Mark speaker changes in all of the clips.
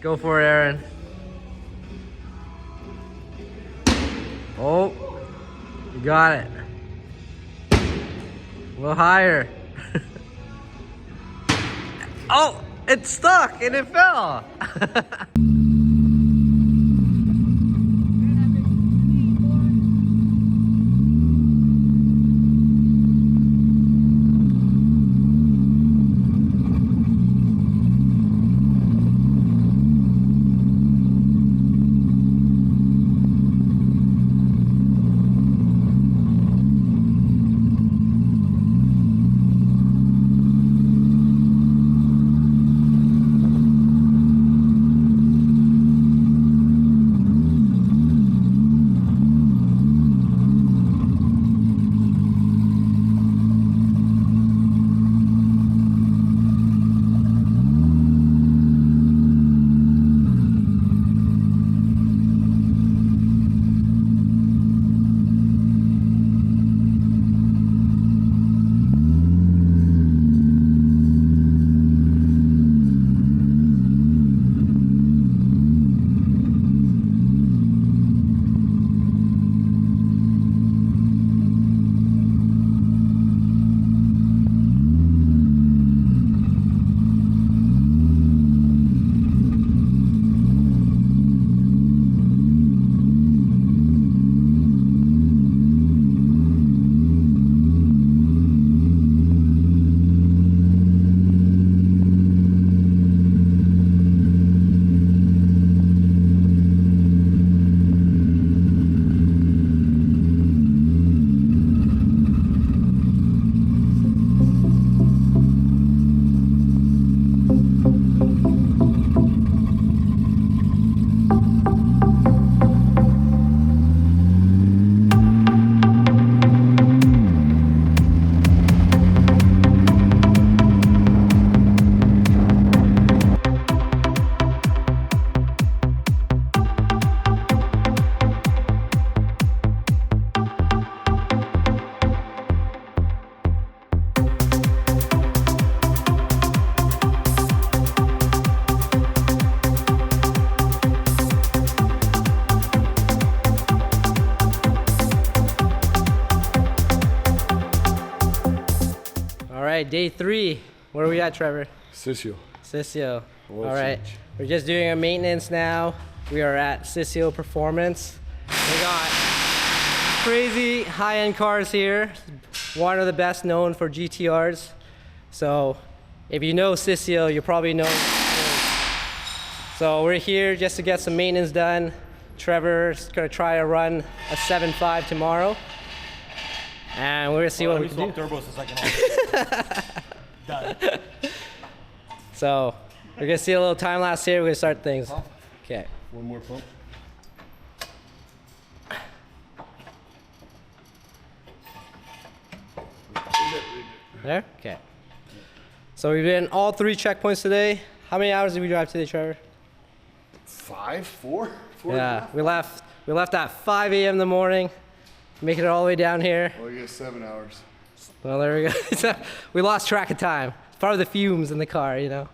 Speaker 1: Go for it, Aaron. Oh, you got it. A little higher. Oh, it stuck and it fell. right, day 3. Where are we at, Trevor? Sisio. All right, we're just doing a maintenance now. We are at Sisio Performance. We got crazy high-end cars here. One of the best known for GTRs. So if you know Sisio, you probably know. So we're here just to get some maintenance done. Trevor's gonna try to run a 7.5 tomorrow. And we're gonna see what we can do.
Speaker 2: Turbos the second Done.
Speaker 1: So we're gonna see a little time lapse here. We're gonna start things. Okay.
Speaker 2: One more pump.
Speaker 1: There? Okay. So we've been all 3 checkpoints today. How many hours did we drive today, Trevor?
Speaker 2: 5, 4?
Speaker 1: Yeah, we left at 5 a.m. in the morning, making it all the way down here.
Speaker 2: Well, I guess 7 hours.
Speaker 1: Well, there we go. We lost track of time. It's part of the fumes in the car, you know.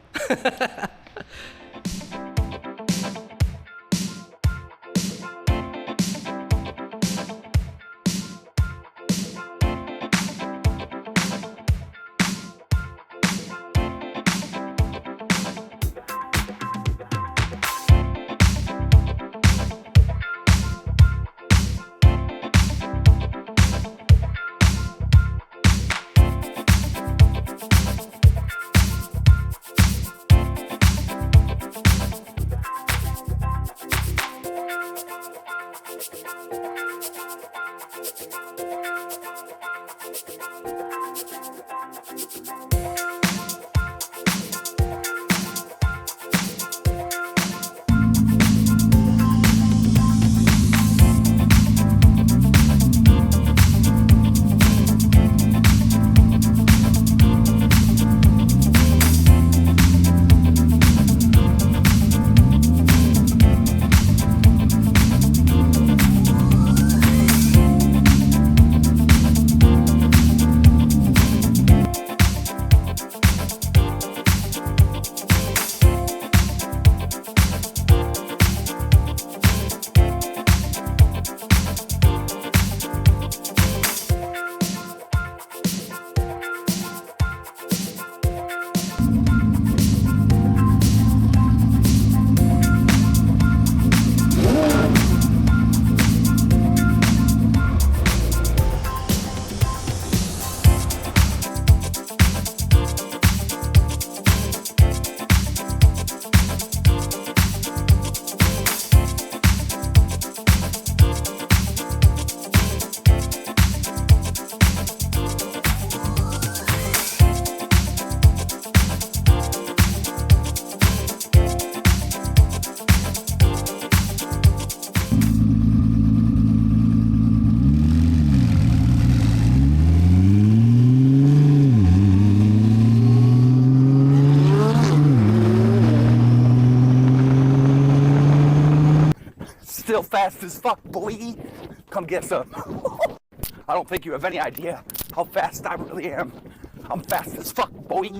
Speaker 3: fast as fuck, boy. Come get some. I don't think you have any idea how fast I really am. I'm fast as fuck, boy.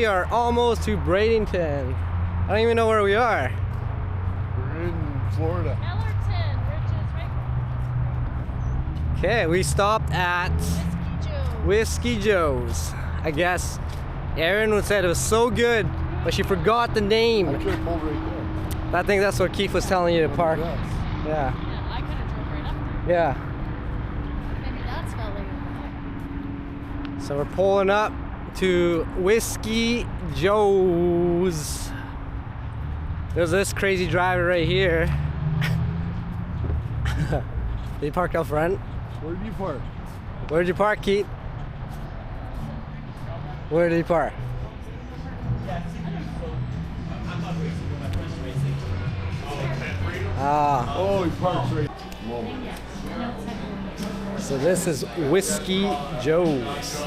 Speaker 1: are almost to Bradenton. I don't even know where we are.
Speaker 2: We're in Florida.
Speaker 4: Ellerton, which is right.
Speaker 1: Okay, we stopped at Whiskey Joe's. I guess Erin said it was so good, but she forgot the name.
Speaker 2: I could have pulled right there.
Speaker 1: I think that's what Keith was telling you to park.
Speaker 2: Yes.
Speaker 1: Yeah.
Speaker 4: Yeah, I could have drove right up there.
Speaker 1: Yeah. So we're pulling up to Whiskey Joe's. There's this crazy driver right here. They parked out front.
Speaker 2: Where did you park?
Speaker 1: Where'd you park, Keith? Where did you park? Ah.
Speaker 2: Oh, he parks right.
Speaker 1: So this is Whiskey Joe's.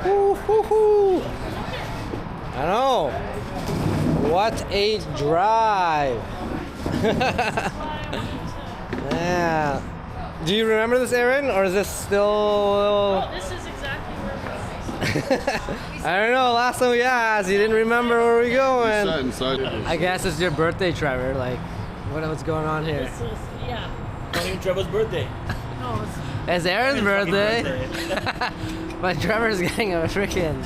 Speaker 1: Woo-hoo-hoo. I know. What a drive. Yeah. Do you remember this, Aaron, or is this still?
Speaker 4: Oh, this is exactly where we're going.
Speaker 1: I don't know. Last time we asked, you didn't remember where we're going. I guess it's your birthday, Trevor. Like, what's going on here?
Speaker 4: This is, yeah.
Speaker 5: Not even Trevor's birthday.
Speaker 4: No,
Speaker 1: It's Aaron's birthday. But Trevor's getting a freaking